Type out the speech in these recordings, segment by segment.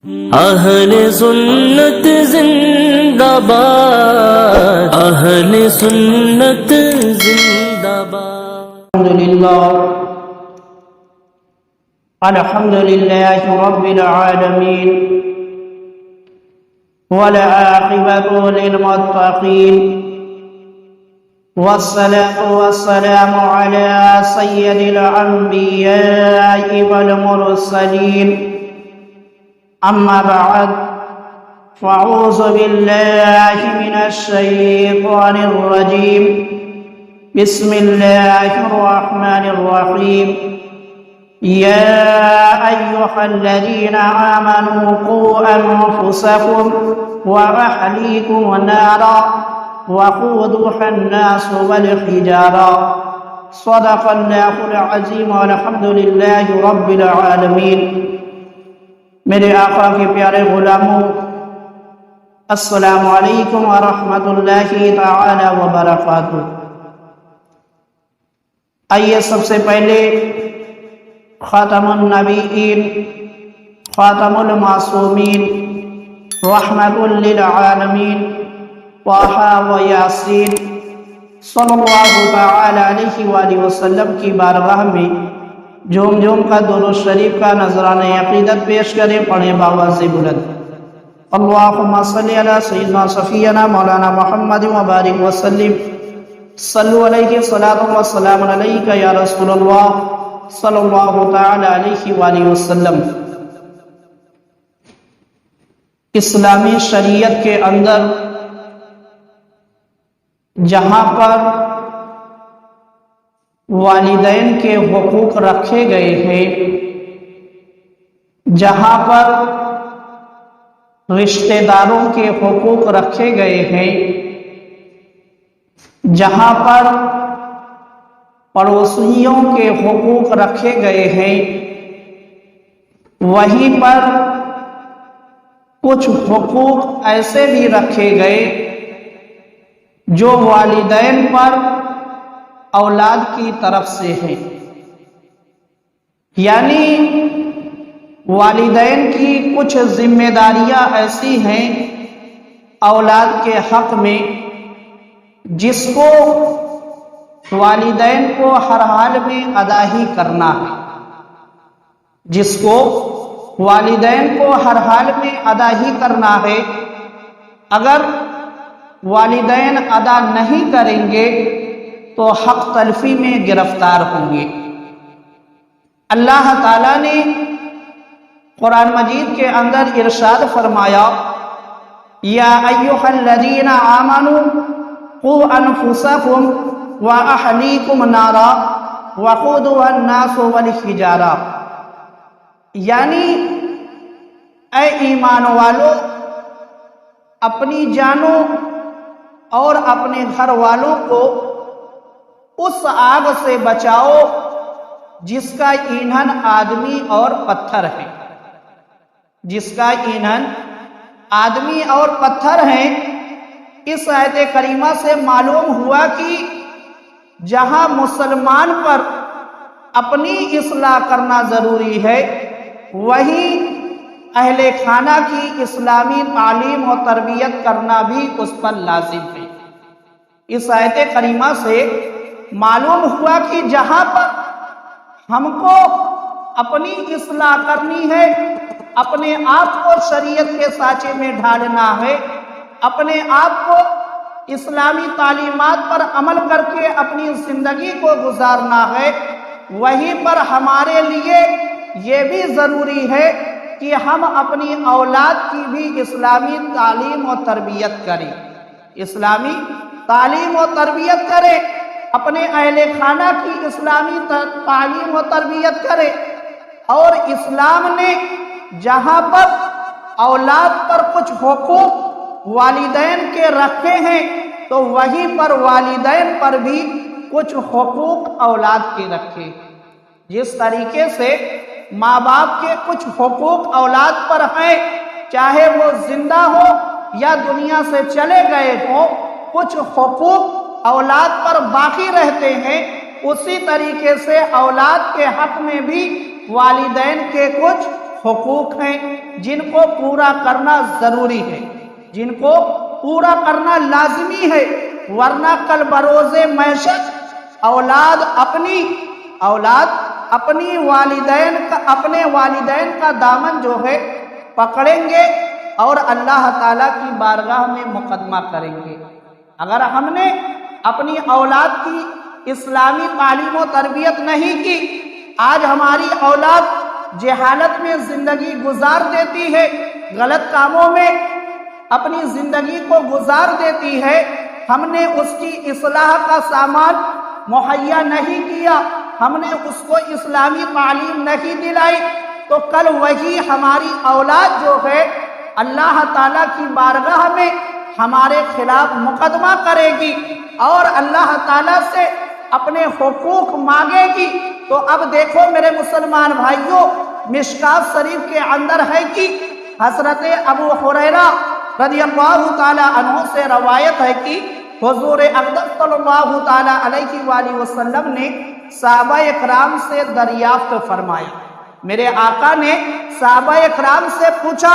اہل سنت زندہ باد، اہل سنت زندہ باد۔ الحمد للہ رب العالمین والعاقبۃ للمتقین والصلاة والسلام علی سید الانبیاء والمرسلین، اما بعد فاعوذ باللہ من الشیطان الرجیم، بسم اللہ الرحمن الرحیم۔ یا ایہا الذین آمنوا قوا انفسکم واہلیکم نارا وقودها الناس والحجارہ، صدق اللہ العظیم والحمد للہ رب العالمین۔ میرے آقا کے پیارے غلاموں، السلام علیکم ورحمۃ اللہ تعالی وبرکاتہ۔ آئیے سب سے پہلے خاتم النبیین، خاتم المعصومین، رحمت للعالمین، طٰہٰ و یاسین صلی اللہ تعالی علیہ وآلہ وسلم کی بارگاہ میں جھوم جھوم کا درود شریف کا نذرانہ عقیدت پیش کریں، پڑھیں باواز بلند۔ اللہم صلی علی سیدنا صفینا مولانا محمد وبارک وسلم، صلو علیہ صلاۃ و سلام علیک یا رسول اللہ صلی اللہ تعالی علیہ وآلہ وسلم۔ اسلامی شریعت کے اندر جہاں پر والدین کے حقوق رکھے گئے ہیں، جہاں پر رشتہ داروں کے حقوق رکھے گئے ہیں، جہاں پر پڑوسیوں کے حقوق رکھے گئے ہیں، وہیں پر کچھ حقوق ایسے بھی رکھے گئے جو والدین پر اولاد کی طرف سے ہیں، یعنی والدین کی کچھ ذمہ داریاں ایسی ہیں اولاد کے حق میں جس کو والدین کو ہر حال میں ادا ہی کرنا ہے، جس کو والدین کو ہر حال میں ادا ہی کرنا ہے۔ اگر والدین ادا نہیں کریں گے تو حق تلفی میں گرفتار ہوں گے۔ اللہ تعالیٰ نے قرآن مجید کے اندر ارشاد فرمایا، یا ایہا الذین آمنوا قوا انفسکم واہلیکم نارا وقودها الناس والحجارہ، یعنی اے ایمان والو، اپنی جانوں اور اپنے گھر والوں کو اس آگ سے بچاؤ جس کا ایندھن آدمی اور پتھر ہے، جس کا ایندھن آدمی اور پتھر ہے۔ اس آیت کریمہ سے معلوم ہوا کہ جہاں مسلمان پر اپنی اصلاح کرنا ضروری ہے، وہیں اہل خانہ کی اسلامی تعلیم و تربیت کرنا بھی اس پر لازم ہے۔ اس آیت کریمہ سے معلوم ہوا کہ جہاں پر ہم کو اپنی اصلاح کرنی ہے، اپنے آپ کو شریعت کے سانچے میں ڈھالنا ہے، اپنے آپ کو اسلامی تعلیمات پر عمل کر کے اپنی زندگی کو گزارنا ہے، وہیں پر ہمارے لیے یہ بھی ضروری ہے کہ ہم اپنی اولاد کی بھی اسلامی تعلیم و تربیت کریں، اسلامی تعلیم و تربیت کریں، اپنے اہل خانہ کی اسلامی تعلیم و تربیت کرے۔ اور اسلام نے جہاں پر اولاد پر کچھ حقوق والدین کے رکھے ہیں تو وہیں پر والدین پر بھی کچھ حقوق اولاد کے رکھے۔ جس طریقے سے ماں باپ کے کچھ حقوق اولاد پر ہیں، چاہے وہ زندہ ہو یا دنیا سے چلے گئے ہوں، کچھ حقوق اولاد پر باقی رہتے ہیں، اسی طریقے سے اولاد کے حق میں بھی والدین کے کچھ حقوق ہیں جن کو پورا کرنا ضروری ہے، جن کو پورا کرنا لازمی ہے، ورنہ کل بروز معیشت اولاد اپنے والدین کا دامن جو ہے پکڑیں گے اور اللہ تعالیٰ کی بارگاہ میں مقدمہ کریں گے۔ اگر ہم نے اپنی اولاد کی اسلامی تعلیم و تربیت نہیں کی، آج ہماری اولاد جہالت میں زندگی گزار دیتی ہے، غلط کاموں میں اپنی زندگی کو گزار دیتی ہے، ہم نے اس کی اصلاح کا سامان مہیا نہیں کیا، ہم نے اس کو اسلامی تعلیم نہیں دلائی، تو کل وہی ہماری اولاد جو ہے اللہ تعالیٰ کی بارگاہ میں ہمارے خلاف مقدمہ کرے گی اور اللہ تعالیٰ سے اپنے حقوق مانگے گی۔ تو اب دیکھو میرے مسلمان بھائیوں، مشکوٰۃ شریف کے اندر ہے کہ حضرت ابو ہریرہ رضی اللہ تعالی عنہ سے روایت ہے کہ حضور اقدس صلی اللہ تعالی علیہ وآلہ وسلم نے صحابہ اکرام سے دریافت فرمایا، میرے آقا نے صحابہ اکرام سے پوچھا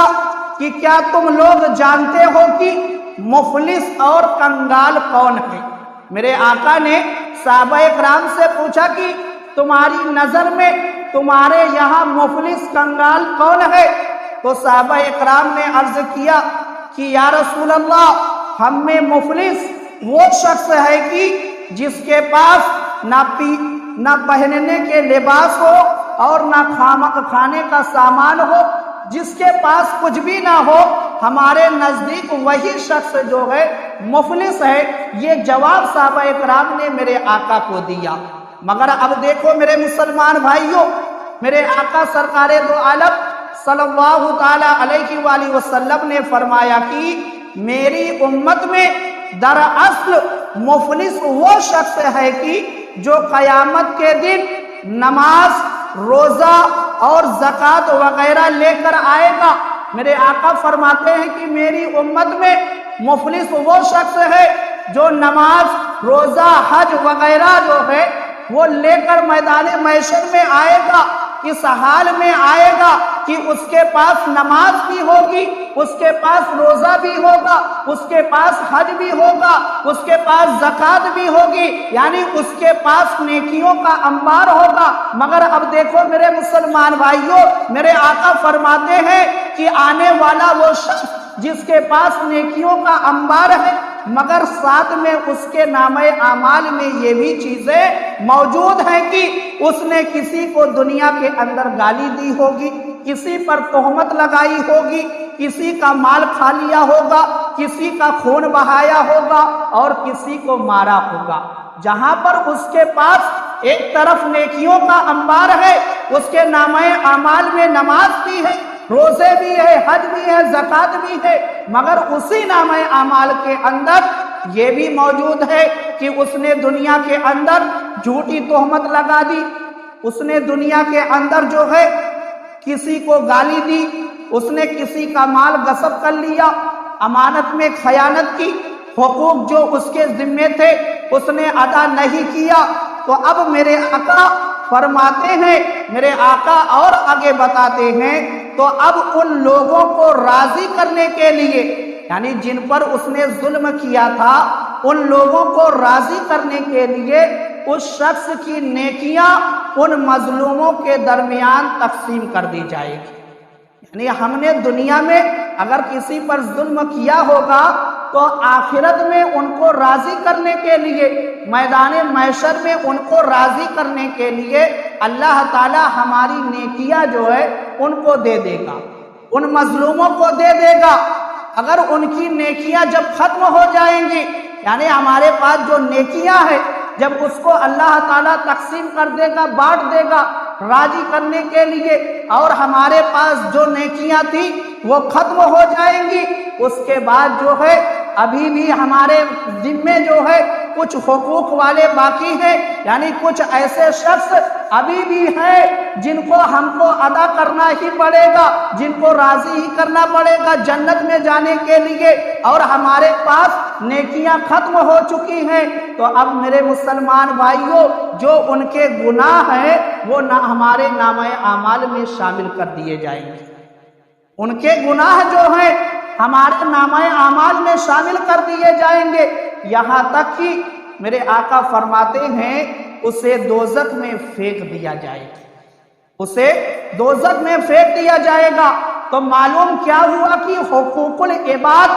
کہ کیا تم لوگ جانتے ہو کہ مفلس اور کنگال کون ہے؟ میرے آقا نے صحابہ اکرام سے پوچھا کہ تمہاری نظر میں تمہارے یہاں مفلس کنگال کون ہے؟ تو صحابہ اکرام نے عرض کیا کہ یا رسول اللہ، ہم میں مفلس وہ شخص ہے کہ جس کے پاس نہ پہننے کے لباس ہو اور نہ کھانے کا سامان ہو، جس کے پاس کچھ بھی نہ ہو، ہمارے نزدیک وہی شخص جو ہے مفلس ہے۔ یہ جواب صحابہ اکرام نے میرے آقا کو دیا۔ مگر اب دیکھو میرے مسلمان بھائیوں، میرے آقا سرکار دو عالم صلی اللہ تعالی علیہ وآلہ وسلم نے فرمایا کہ میری امت میں دراصل مفلس وہ شخص ہے کہ جو قیامت کے دن نماز، روزہ اور زکوٰۃ وغیرہ لے کر آئے گا۔ میرے آقا فرماتے ہیں کہ میری امت میں مفلس وہ شخص ہے جو نماز، روزہ، حج وغیرہ جو ہے وہ لے کر میدان محشر میں آئے گا، اس حال میں آئے گا کہ اس کے پاس نماز بھی ہوگی، اس کے پاس روزہ بھی ہوگا، اس کے پاس حج بھی ہوگا، اس کے پاس زکوٰۃ بھی ہوگی، یعنی اس کے پاس نیکیوں کا انبار ہوگا۔ مگر اب دیکھو میرے مسلمان بھائیوں، میرے آقا فرماتے ہیں کہ آنے والا وہ شخص جس کے پاس نیکیوں کا انبار ہے، مگر ساتھ میں اس کے نامہ اعمال میں یہ بھی چیزیں موجود ہیں کہ اس نے کسی کو دنیا کے اندر گالی دی ہوگی، کسی پر تہمت لگائی ہوگی، کسی کا مال کھا لیا ہوگا، کسی کا خون بہایا ہوگا اور کسی کو مارا ہوگا۔ جہاں پر اس کے پاس ایک طرف نیکیوں کا انبار ہے، اس کے نامہ اعمال میں نماز بھی ہے، روزے بھی ہے، حج بھی ہے، زکوٰۃ بھی ہے، مگر اسی نامہ اعمال کے اندر یہ بھی موجود ہے کہ اس نے دنیا کے اندر جھوٹی تہمت لگا دی، اس نے دنیا کے اندر جو ہے کسی کو گالی دی، اس نے کسی کا مال غصب کر لیا، امانت میں خیانت کی، حقوق جو اس کے ذمے تھے اس نے ادا نہیں کیا۔ تو اب میرے آقا فرماتے ہیں، میرے آقا اور آگے بتاتے ہیں، تو اب ان لوگوں کو راضی کرنے کے لیے، یعنی جن پر اس نے ظلم کیا تھا، ان لوگوں کو راضی کرنے کے لیے اس شخص کی نیکیاں ان مظلوموں کے درمیان تقسیم کر دی جائے گی۔ یعنی ہم نے دنیا میں اگر کسی پر ظلم کیا ہوگا تو آخرت میں ان کو راضی کرنے کے لیے، میدان محشر میں ان کو راضی کرنے کے لیے اللہ تعالی ہماری نیکیاں جو ہے ان کو دے دے گا، ان مظلوموں کو دے دے گا۔ اگر ان کی نیکیاں جب ختم ہو جائیں گی، یعنی ہمارے پاس جو نیکیاں ہیں جب اس کو اللہ تعالیٰ تقسیم کر دے گا، بانٹ دے گا راضی کرنے کے لیے، اور ہمارے پاس جو نیکیاں تھیں وہ ختم ہو جائیں گی، اس کے بعد جو ہے ابھی بھی ہمارے ذمے جو ہے کچھ حقوق والے باقی ہیں، یعنی کچھ ایسے شخص ابھی بھی ہیں جن کو ہم کو ادا کرنا ہی پڑے گا، جن کو راضی ہی کرنا پڑے گا جنت میں جانے کے لیے، اور ہمارے پاس نیکیاں ختم ہو چکی ہیں۔ تو اب میرے مسلمان بھائیوں، جو ان کے گناہ ہیں وہ نہ ہمارے نامہ اعمال میں شامل کر دیے جائیں گے، ان کے گناہ جو ہیں ہمارے نامہ اعمال میں شامل کر دیے جائیں گے، یہاں تک کہ میرے آقا فرماتے ہیں اسے دوزخ میں پھینک دیا جائے گا، اسے دوزخ میں پھینک دیا جائے گا۔ تو معلوم کیا ہوا کہ حقوق العباد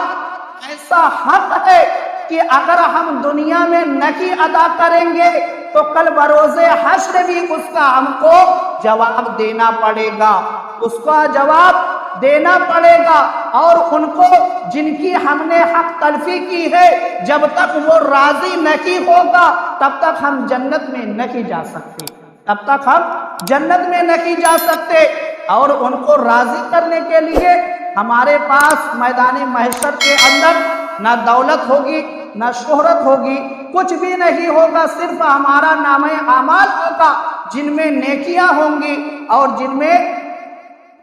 ایسا حق ہے کہ اگر ہم دنیا میں نہیں ادا کریں گے تو کل بروز حشر بھی اس کا ہم کو جواب دینا پڑے گا، اس کا جواب دینا پڑے گا، اور ان کو جن کی ہم نے حق تلفی کی ہے جب تک وہ راضی نہیں ہوگا تب تک ہم جنت میں نہیں جا سکتے، تب تک ہم جنت میں نہیں جا سکتے۔ اور ان کو راضی کرنے کے لیے ہمارے پاس میدان محشر کے اندر نہ دولت ہوگی، نہ شہرت ہوگی، کچھ بھی نہیں ہوگا، صرف ہمارا نامہ اعمال ہوگا جن میں نیکیاں ہوں گی اور جن میں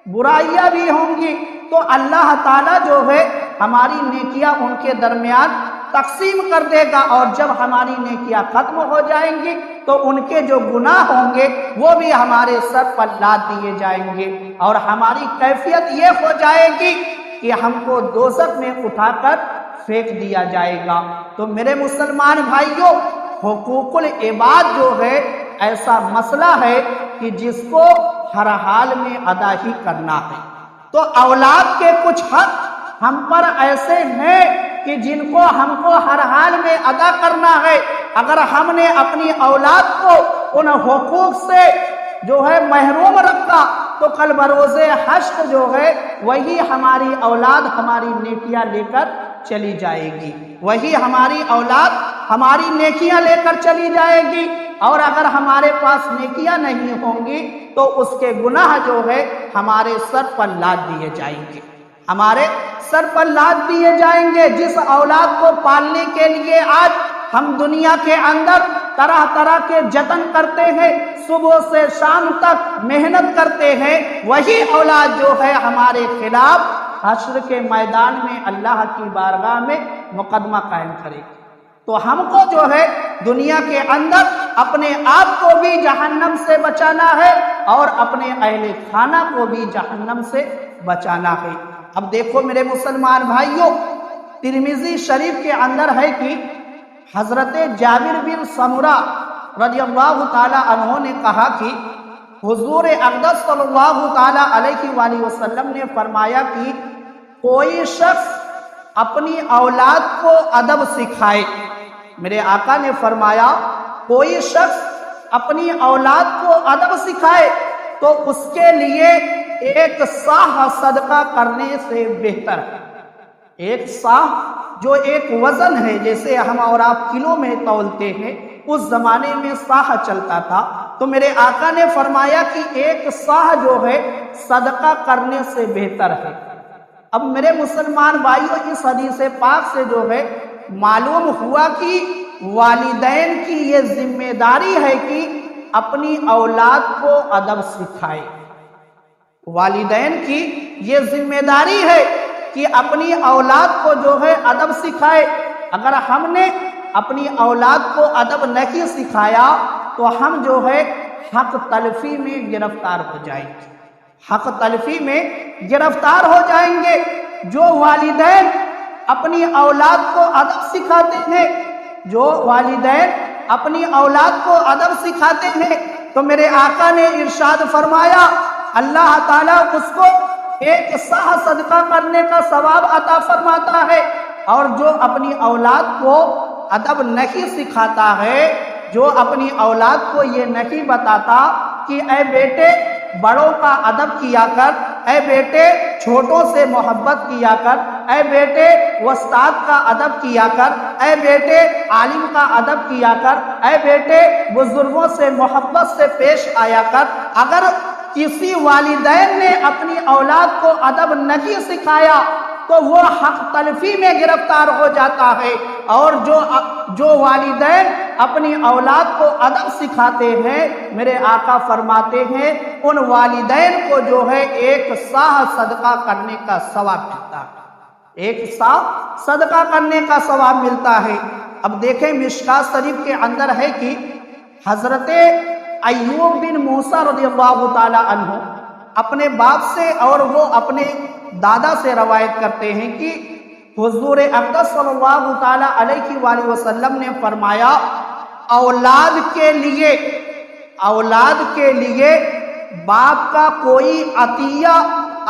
برائیاں بھی ہوں گی۔ تو اللہ تعالیٰ جو ہے ہماری نیکیاں ان کے درمیان تقسیم کر دے گا، اور جب ہماری نیکیاں ختم ہو جائیں گی تو ان کے جو گناہ ہوں گے وہ بھی ہمارے سر پر لاد دیے جائیں گے، اور ہماری کیفیت یہ ہو جائے گی کہ ہم کو دوزخ میں اٹھا کر پھینک دیا جائے گا۔ تو میرے مسلمان بھائیوں، حقوق العباد جو ہے ایسا مسئلہ ہے کہ جس کو ہر حال میں ادا ہی کرنا ہے۔ تو اولاد کے کچھ حق ہم پر ایسے ہیں کہ جن کو ہم کو ہر حال میں ادا کرنا ہے۔ اگر ہم نے اپنی اولاد کو ان حقوق سے جو ہے محروم رکھا تو کل بروز حشر جو ہے وہی ہماری اولاد ہماری نیکیاں لے کر چلی جائے گی، وہی ہماری اولاد ہماری نیکیاں لے کر چلی جائے گی، اور اگر ہمارے پاس نیکیاں نہیں ہوں گی تو اس کے گناہ جو ہے ہمارے سر پر لاد دیے جائیں گے، ہمارے سر پر لاد دیے جائیں گے۔ جس اولاد کو پالنے کے لیے آج ہم دنیا کے اندر طرح طرح کے جتن کرتے ہیں، صبح سے شام تک محنت کرتے ہیں، وہی اولاد جو ہے ہمارے خلاف حشر کے میدان میں اللہ کی بارگاہ میں مقدمہ قائم کرے گی۔ تو ہم کو جو ہے دنیا کے اندر اپنے آپ کو بھی جہنم سے بچانا ہے اور اپنے اہل خانہ کو بھی جہنم سے بچانا ہے۔ اب دیکھو میرے مسلمان بھائیوں، ترمذی شریف کے اندر ہے کہ حضرت جابر بن سمرہ رضی اللہ تعالی عنہ نے کہا کہ حضور اقدس صلی اللہ تعالی علیہ وآلہ وسلم نے فرمایا کہ کوئی شخص اپنی اولاد کو ادب سکھائے، میرے آقا نے فرمایا کوئی شخص اپنی اولاد کو ادب سکھائے تو اس کے لیے ایک صاح صدقہ کرنے سے بہتر ہے۔ ایک صاح جو ایک وزن ہے، جیسے ہم اور آپ کلو میں تولتے ہیں، اس زمانے میں صاح چلتا تھا، تو میرے آقا نے فرمایا کہ ایک صاح جو ہے صدقہ کرنے سے بہتر ہے۔ اب میرے مسلمان بھائیوں، اس حدیث پاک سے جو ہے معلوم ہوا کہ والدین کی یہ ذمہ داری ہے کہ اپنی اولاد کو ادب سکھائے، والدین کی یہ ذمہ داری ہے کہ اپنی اولاد کو جو ہے ادب سکھائے۔ اگر ہم نے اپنی اولاد کو ادب نہیں سکھایا تو ہم جو ہے حق تلفی میں گرفتار ہو جائیں گے، حق تلفی میں گرفتار ہو جائیں گے۔ جو والدین اپنی اولاد کو ادب سکھاتے ہیں، جو والدین اپنی اولاد کو ادب سکھاتے ہیں، تو میرے آقا نے ارشاد فرمایا اللہ تعالیٰ اس کو ایک صاح صدقہ کرنے کا ثواب عطا فرماتا ہے۔ اور جو اپنی اولاد کو ادب نہیں سکھاتا ہے، جو اپنی اولاد کو یہ نہیں بتاتا کہ اے بیٹے بڑوں کا ادب کیا کر، اے بیٹے چھوٹوں سے محبت کیا کر، اے بیٹے استاد کا ادب کیا کر، اے بیٹے عالم کا ادب کیا کر، اے بیٹے بزرگوں سے محبت سے پیش آیا کر۔ اگر کسی والدین نے اپنی اولاد کو ادب نہیں سکھایا تو وہ حق تلفی میں گرفتار ہو جاتا ہے۔ اور جو والدین اپنی اولاد کو ادب سکھاتے ہیں، میرے آقا فرماتے ہیں ان والدین کو جو ہے ایک ساہ صدقہ کرنے کا ثواب ملتا ہے، ایک ساہ صدقہ کرنے کا ثواب ملتا ہے۔ اب دیکھیں مشکات شریف کے اندر ہے کہ حضرت ایوب بن موسیٰ رضی اللہ تعالی عنہ اپنے باپ سے اور وہ اپنے دادا سے روایت کرتے ہیں کہ حضور اقدس صلی اللہ تعالی علیہ وآلہ وسلم نے فرمایا اولاد کے لیے باپ کا کوئی عطیہ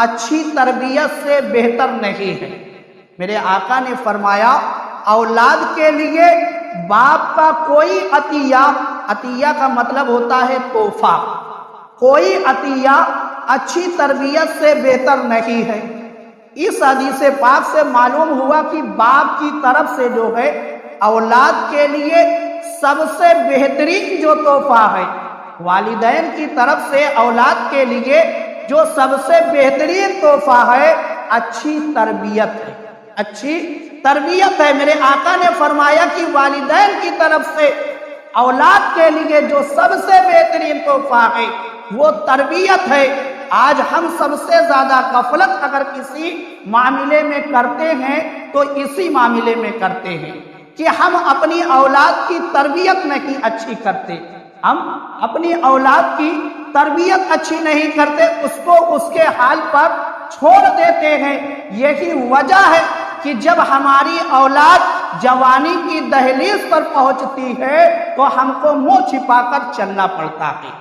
اچھی تربیت سے بہتر نہیں ہے۔ میرے آقا نے فرمایا اولاد کے لیے باپ کا کوئی عطیہ کا مطلب ہوتا ہے تحفہ، کوئی عطیہ اچھی تربیت سے بہتر نہیں ہے۔ اس حدیث پاک سے معلوم ہوا کہ باپ کی طرف سے جو ہے اولاد کے لیے سب سے بہترین جو تحفہ ہے، والدین کی طرف سے اولاد کے لیے جو سب سے بہترین تحفہ ہے اچھی تربیت ہے، اچھی تربیت ہے۔ میرے آقا نے فرمایا کہ والدین کی طرف سے اولاد کے لیے جو سب سے بہترین تحفہ ہے وہ تربیت ہے۔ آج ہم سب سے زیادہ غفلت اگر کسی معاملے میں کرتے ہیں تو اسی معاملے میں کرتے ہیں کہ ہم اپنی اولاد کی تربیت نہیں اچھی کرتے، ہم اپنی اولاد کی تربیت اچھی نہیں کرتے، اس کو اس کے حال پر چھوڑ دیتے ہیں۔ یہی وجہ ہے کہ جب ہماری اولاد جوانی کی دہلیز پر پہنچتی ہے تو ہم کو منہ چھپا کر چلنا پڑتا ہے۔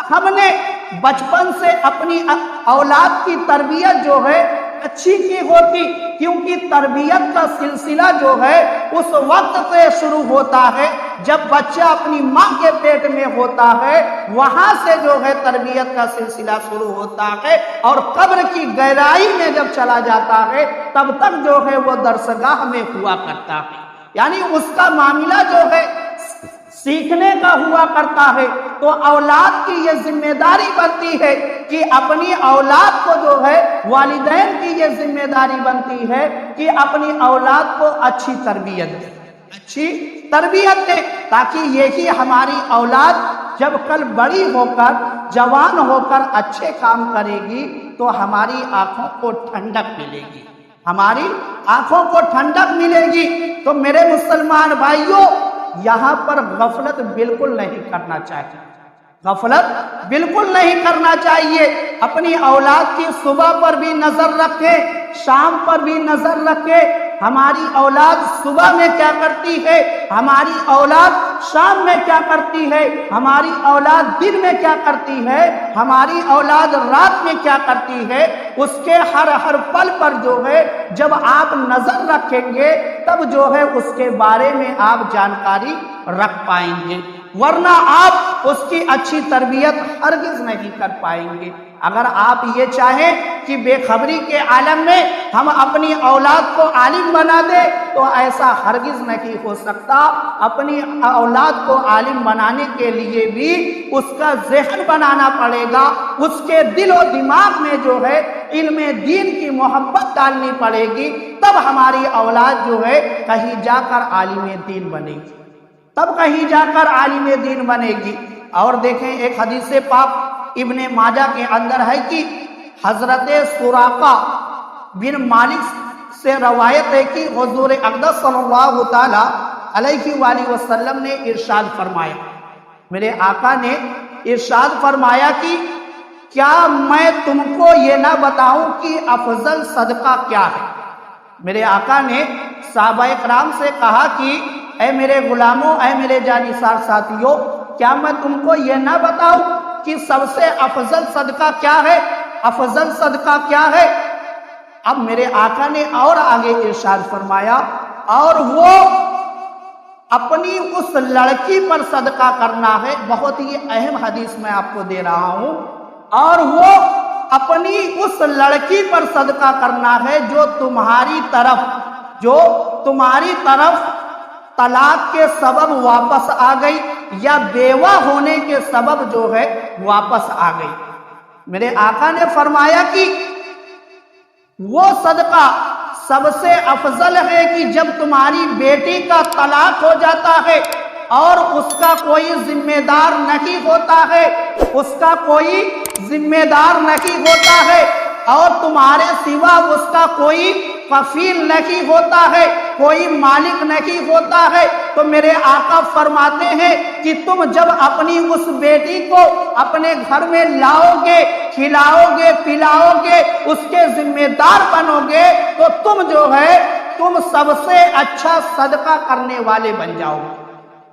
ہم نے بچپن سے اپنی اولاد کی تربیت جو ہے اچھی کی ہوتی، کیونکہ تربیت کا سلسلہ جو ہے اس وقت سے شروع ہوتا ہے جب بچہ اپنی ماں کے پیٹ میں ہوتا ہے، وہاں سے جو ہے تربیت کا سلسلہ شروع ہوتا ہے، اور قبر کی گہرائی میں جب چلا جاتا ہے تب تک جو ہے وہ درسگاہ میں ہوا کرتا ہے، یعنی اس کا معاملہ جو ہے سیکھنے کا ہوا کرتا ہے۔ تو اولاد کی یہ ذمہ داری بنتی ہے کہ اپنی اولاد کو جو ہے والدین کی یہ ذمہ داری بنتی ہے کہ اپنی اولاد کو اچھی تربیت دے، اچھی تربیت دے، تاکہ یہی ہماری اولاد جب کل بڑی ہو کر جوان ہو کر اچھے کام کرے گی تو ہماری آنکھوں کو ٹھنڈک ملے گی، ہماری آنکھوں کو ٹھنڈک ملے گی۔ تو میرے مسلمان بھائیوں، یہاں پر غفلت بالکل نہیں کرنا چاہیے، غفلت بالکل نہیں کرنا چاہیے۔ اپنی اولاد کی صبح پر بھی نظر رکھیں، شام پر بھی نظر رکھیں، ہماری اولاد صبح میں کیا کرتی ہے، ہماری اولاد شام میں کیا کرتی ہے، ہماری اولاد دن میں کیا کرتی ہے، ہماری اولاد رات میں کیا کرتی ہے۔ اس کے ہر پل پر جو ہے جب آپ نظر رکھیں گے تب جو ہے اس کے بارے میں آپ جانکاری رکھ پائیں گے، ورنہ آپ اس کی اچھی تربیت ہرگز نہیں کر پائیں گے۔ اگر آپ یہ چاہیں کہ بے خبری کے عالم میں ہم اپنی اولاد کو عالم بنا دیں تو ایسا ہرگز نہیں ہو سکتا۔ اپنی اولاد کو عالم بنانے کے لیے بھی اس کا ذہن بنانا پڑے گا، اس کے دل و دماغ میں جو ہے علم دین کی محبت ڈالنی پڑے گی، تب ہماری اولاد جو ہے کہیں جا کر عالم دین بنے گی، تب کہیں جا کر عالم دین بنے گی۔ اور دیکھیں ایک حدیث پاک ابن ماجہ کے اندر ہے کہ حضرت سراقہ بن مالک سے روایت ہے کہ حضور اقدس صلی اللہ تعالی علیہ وآلہ وسلم نے ارشاد فرمایا، میرے آقا نے ارشاد فرمایا کہ کیا میں تم کو یہ نہ بتاؤں کہ افضل صدقہ کیا ہے؟ میرے آقا نے صحابہ کرام سے کہا کہ اے میرے غلاموں، اے میرے جانثار ساتھیوں، کیا میں تم کو یہ نہ بتاؤں کہ سب سے افضل صدقہ کیا ہے، افضل صدقہ کیا ہے؟ اب میرے آقا نے اور آگے ارشاد فرمایا، اور وہ اپنی اس لڑکی پر صدقہ کرنا ہے۔ بہت ہی اہم حدیث میں آپ کو دے رہا ہوں، اور وہ اپنی اس لڑکی پر صدقہ کرنا ہے جو تمہاری طرف طلاق کے سبب واپس آ گئی یا بیوہ ہونے کے سبب جو ہے واپس آ گئی۔ میرے آقا نے فرمایا کہ وہ صدقہ سب سے افضل ہے کہ جب تمہاری بیٹی کا طلاق ہو جاتا ہے اور اس کا کوئی ذمہ دار نہیں ہوتا ہے، اس کا کوئی ذمہ دار نہیں ہوتا ہے اور تمہارے سوا اس کا کوئی کفیل نہیں ہوتا ہے، کوئی مالک نہیں ہوتا ہے، تو میرے آقا فرماتے ہیں کہ تم جب اپنی اس بیٹی کو اپنے گھر میں لاؤ گے، کھلاؤ گے، پلاؤ گے، اس کے ذمہ دار بنو گے، تو تم سب سے اچھا صدقہ کرنے والے بن جاؤ گے،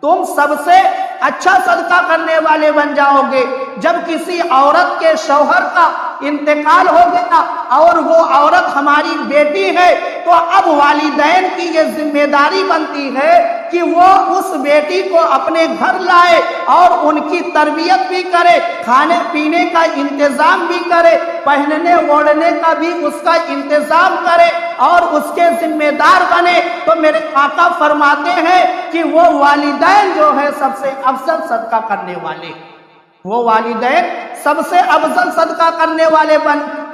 تم سب سے اچھا صدقہ کرنے والے بن جاؤ گے۔ جب کسی عورت کے شوہر کا انتقال ہو گیا اور وہ عورت ہماری بیٹی ہے، تو اب والدین کی یہ ذمہ داری بنتی ہے کہ وہ اس بیٹی کو اپنے گھر لائے اور ان کی تربیت بھی کرے، کھانے پینے کا انتظام بھی کرے، پہننے اوڑھنے کا بھی اس کا انتظام کرے اور اس کے ذمہ دار بنے۔ تو میرے آقا فرماتے ہیں کہ وہ والدین جو ہے سب سے افضل صدقہ کرنے والے، وہ والدین سب سے افضل صدقہ کرنے والے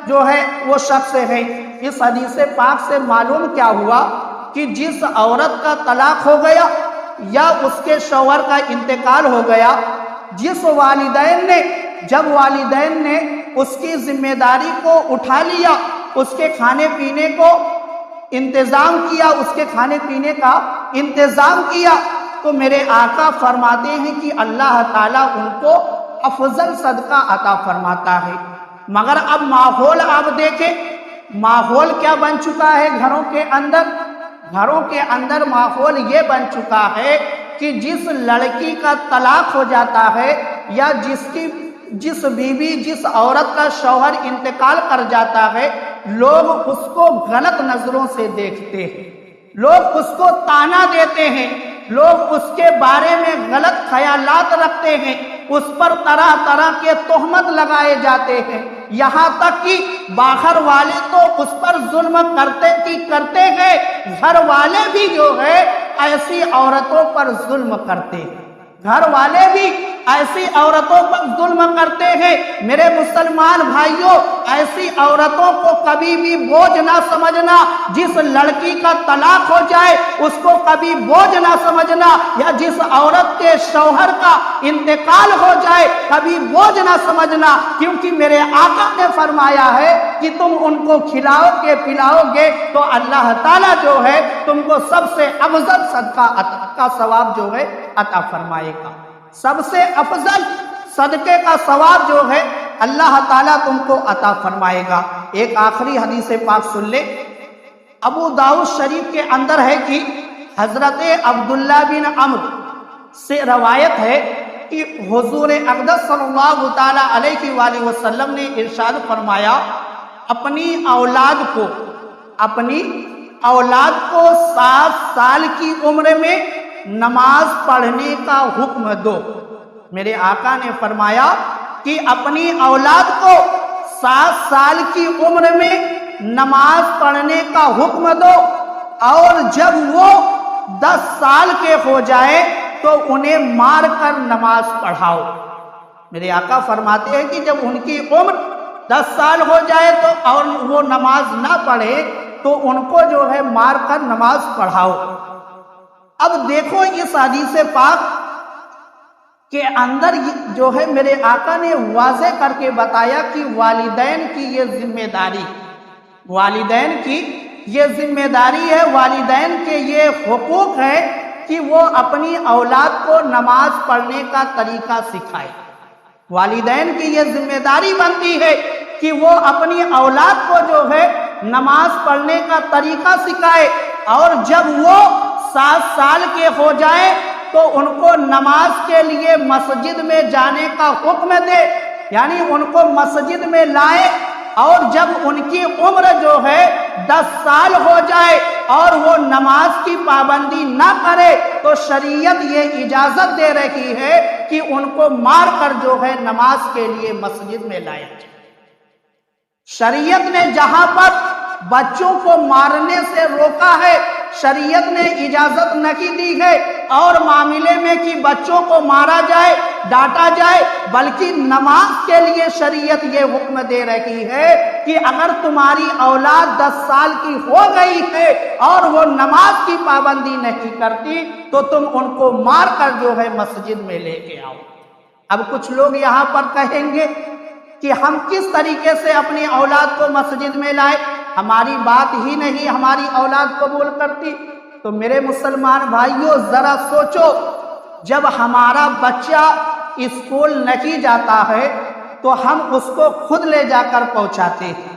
جو ہے وہ شخص ہے۔ اس حدیث پاک سے معلوم کیا ہوا کہ جس عورت کا طلاق ہو گیا یا اس کے شوہر کا انتقال ہو گیا، جب والدین نے اس کی ذمہ داری کو اٹھا لیا، اس کے کھانے پینے کو انتظام کیا، اس کے کھانے پینے کا انتظام کیا، تو میرے آقا فرماتے ہیں کہ اللہ تعالیٰ ان کو افضل صدقہ عطا فرماتا ہے۔ مگر اب ماحول آپ دیکھیں، ماحول کیا بن چکا ہے گھروں کے اندر ماحول یہ بن چکا ہے کہ جس لڑکی کا طلاق ہو جاتا ہے یا جس بیوی جس عورت کا شوہر انتقال کر جاتا ہے، لوگ اس کو غلط نظروں سے دیکھتے ہیں، لوگ اس کو طعنہ دیتے ہیں، لوگ اس کے بارے میں غلط خیالات رکھتے ہیں، اس پر طرح طرح کے تہمت لگائے جاتے ہیں، یہاں تک کہ باہر والے تو اس پر ظلم کرتے ہیں، گھر والے بھی جو ہے ایسی عورتوں پر ظلم کرتے ہیں، گھر والے بھی ایسی عورتوں پر ظلم کرتے ہیں۔ میرے مسلمان بھائیوں، ایسی عورتوں کو کبھی بھی بوجھ نہ سمجھنا، جس لڑکی کا طلاق ہو جائے اس کو کبھی بوجھ نہ سمجھنا، یا جس عورت کے شوہر کا انتقال ہو جائے کبھی بوجھ نہ سمجھنا، کیونکہ میرے آقا نے فرمایا ہے کہ تم ان کو کھلاؤ گے پلاؤ گے تو اللہ تعالیٰ جو ہے تم کو سب سے افضل صدقہ کا ثواب جو ہے عطا فرمائے گا، سب سے افضل صدقے کا ثواب جو ہے اللہ تعالیٰ تم کو عطا فرمائے گا۔ ایک آخری حدیث پاک سن لے، ابو داؤد شریف کے اندر ہے کہ حضرت عبداللہ بن عمرو سے روایت ہے کہ حضور اقدس صلی اللہ تعالیٰ علیہ وآلہ وسلم نے ارشاد فرمایا، اپنی اولاد کو 7 سال کی عمر میں نماز پڑھنے کا حکم دو۔ میرے آقا نے فرمایا کہ اپنی اولاد کو 7 سال کی عمر میں نماز پڑھنے کا حکم دو، اور جب وہ 10 سال کے ہو جائے تو انہیں مار کر نماز پڑھاؤ۔ میرے آقا فرماتے ہیں کہ جب ان کی عمر 10 سال ہو جائے تو اور وہ نماز نہ پڑھے تو ان کو جو ہے مار کر نماز پڑھاؤ۔ اب دیکھو اس حدیث پاک کے اندر جو ہے میرے آقا نے واضح کر کے بتایا کہ والدین کی یہ ذمہ داری ہے، والدین کے یہ حقوق ہے کہ وہ اپنی اولاد کو نماز پڑھنے کا طریقہ سکھائے۔ والدین کی یہ ذمہ داری بنتی ہے کہ وہ اپنی اولاد کو جو ہے نماز پڑھنے کا طریقہ سکھائے، اور جب وہ 7 سال کے ہو جائے تو ان کو نماز کے لیے مسجد میں جانے کا حکم دے، یعنی ان کو مسجد میں لائے، اور جب ان کی عمر جو ہے 10 سال ہو جائے اور وہ نماز کی پابندی نہ کرے تو شریعت یہ اجازت دے رہی ہے کہ ان کو مار کر جو ہے نماز کے لیے مسجد میں لایا جائے۔ شریعت نے جہاں پر بچوں کو مارنے سے روکا ہے، شریعت نے اجازت نہیں دی ہے، اور معاملے میں کہ بچوں کو مارا جائے ڈانٹا جائے، بلکہ نماز کے لیے شریعت یہ حکم دے رہی ہے کہ اگر تمہاری اولاد 10 سال کی ہو گئی ہے اور وہ نماز کی پابندی نہیں کرتی تو تم ان کو مار کر جو ہے مسجد میں لے کے آؤ۔ اب کچھ لوگ یہاں پر کہیں گے کہ ہم کس طریقے سے اپنی اولاد کو مسجد میں لائے، ہماری بات ہی نہیں ہماری اولاد قبول کرتی۔ تو میرے مسلمان بھائیوں ذرا سوچو، جب ہمارا بچہ اسکول نہیں جاتا ہے تو ہم اس کو خود لے جا کر پہنچاتے ہیں،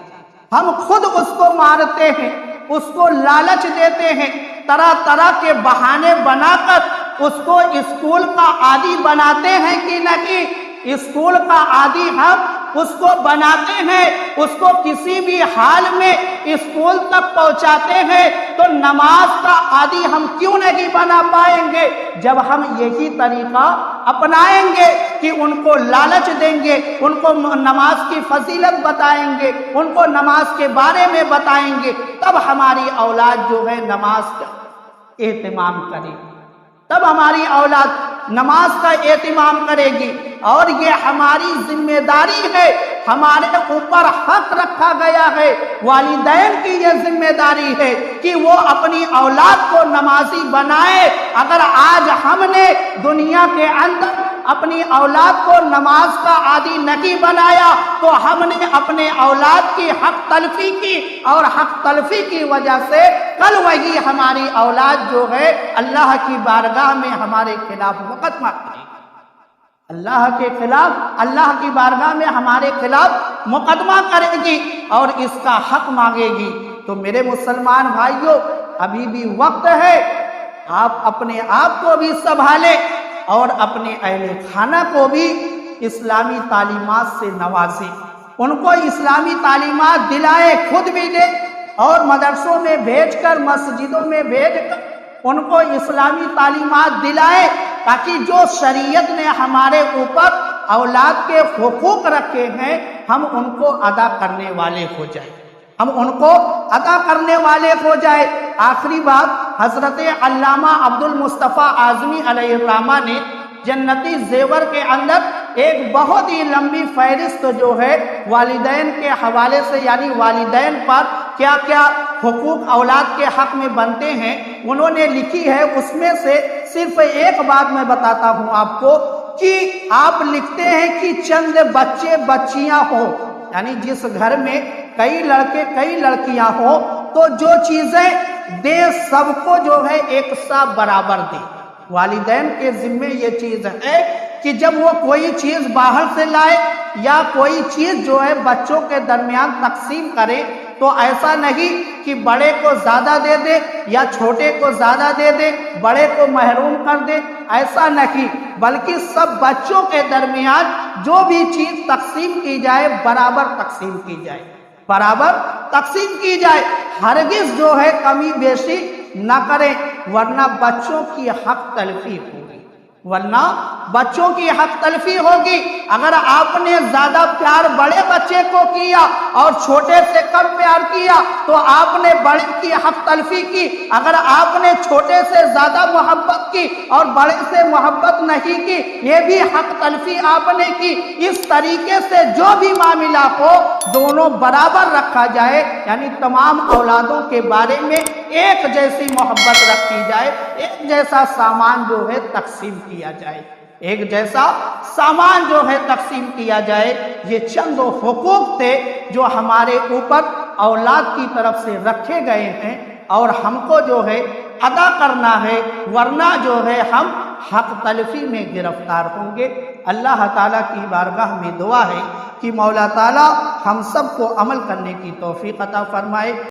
ہم خود اس کو مارتے ہیں، اس کو لالچ دیتے ہیں، طرح طرح کے بہانے بنا کر اس کو اسکول کا عادی بناتے ہیں کہ نہیں؟ اسکول کا عادی ہم اس کو بناتے ہیں، اس کو کسی بھی حال میں اسکول تک پہنچاتے ہیں، تو نماز کا عادی ہم کیوں نہیں بنا پائیں گے؟ جب ہم یہی طریقہ اپنائیں گے کہ ان کو لالچ دیں گے، ان کو نماز کی فضیلت بتائیں گے، ان کو نماز کے بارے میں بتائیں گے، تب ہماری اولاد جو ہے نماز کا اہتمام کرے گی، تب ہماری اولاد نماز کا اہتمام کرے گی۔ اور یہ ہماری ذمہ داری ہے، ہمارے اوپر حق رکھا گیا ہے، والدین کی یہ ذمہ داری ہے کہ وہ اپنی اولاد کو نمازی بنائے۔ اگر آج ہم نے دنیا کے اندر اپنی اولاد کو نماز کا عادی نہیں بنایا تو ہم نے اپنے اولاد کی حق تلفی کی، اور حق تلفی کی وجہ سے کل وہی ہماری اولاد جو ہے اللہ کی بارگاہ میں ہمارے خلاف مقدمہ کرے گی، اللہ کے خلاف، اللہ کی بارگاہ میں ہمارے خلاف مقدمہ کرے گی اور اس کا حق مانگے گی۔ تو میرے مسلمان بھائیوں ابھی بھی وقت ہے، آپ اپنے آپ کو بھی سنبھالیں اور اپنے اہل خانہ کو بھی اسلامی تعلیمات سے نوازیں، ان کو اسلامی تعلیمات دلائیں، خود بھی دیں اور مدرسوں میں بھیج کر، مسجدوں میں بھیج کر ان کو اسلامی تعلیمات دلائیں، تاکہ جو شریعت نے ہمارے اوپر اولاد کے حقوق رکھے ہیں ہم ان کو ادا کرنے والے ہو جائیں، ہم ان کو ادا کرنے والے ہو جائے۔ آخری بات، حضرت علامہ عبد المصطفیٰ اعظمی علیہ الرحمہ نے جنتی زیور کے اندر ایک بہت ہی لمبی فہرست جو ہے والدین کے حوالے سے، یعنی والدین پر کیا کیا حقوق اولاد کے حق میں بنتے ہیں، انہوں نے لکھی ہے۔ اس میں سے صرف ایک بات میں بتاتا ہوں آپ کو کہ آپ لکھتے ہیں کہ چند بچے بچیاں ہوں، یعنی جس گھر میں کئی لڑکے کئی لڑکیاں ہوں تو جو چیزیں دے سب کو جو ہے ایک سا برابر دے۔ والدین کے ذمے یہ چیز ہے کہ جب وہ کوئی چیز باہر سے لائے یا کوئی چیز جو ہے بچوں کے درمیان تقسیم کرے تو ایسا نہیں کہ بڑے کو زیادہ دے دے یا چھوٹے کو زیادہ دے دے، بڑے کو محروم کر دے، ایسا نہیں، بلکہ سب بچوں کے درمیان جو بھی چیز تقسیم کی جائے برابر تقسیم کی جائے، برابر تقسیم کی جائے، ہرگز جو ہے کمی بیشی نہ کریں، ورنہ بچوں کی حق تلفی ہوگی، ورنہ بچوں کی حق تلفی ہوگی۔ اگر آپ نے زیادہ پیار بڑے بچے کو کیا اور چھوٹے سے کم پیار کیا تو آپ نے بڑے کی حق تلفی کی، اگر آپ نے چھوٹے سے زیادہ محبت کی اور بڑے سے محبت نہیں کی، یہ بھی حق تلفی آپ نے کی۔ اس طریقے سے جو بھی معاملہ ہو دونوں برابر رکھا جائے، یعنی تمام اولادوں کے بارے میں ایک جیسی محبت رکھی جائے، ایک جیسا سامان جو ہے تقسیم کیا جائے، ایک جیسا سامان جو ہے تقسیم کیا جائے۔ یہ چند حقوق تھے جو ہمارے اوپر اولاد کی طرف سے رکھے گئے ہیں اور ہم کو جو ہے ادا کرنا ہے، ورنہ جو ہے ہم حق تلفی میں گرفتار ہوں گے۔ اللہ تعالیٰ کی بارگاہ میں دعا ہے کہ مولا تعالیٰ ہم سب کو عمل کرنے کی توفیق عطا فرمائے۔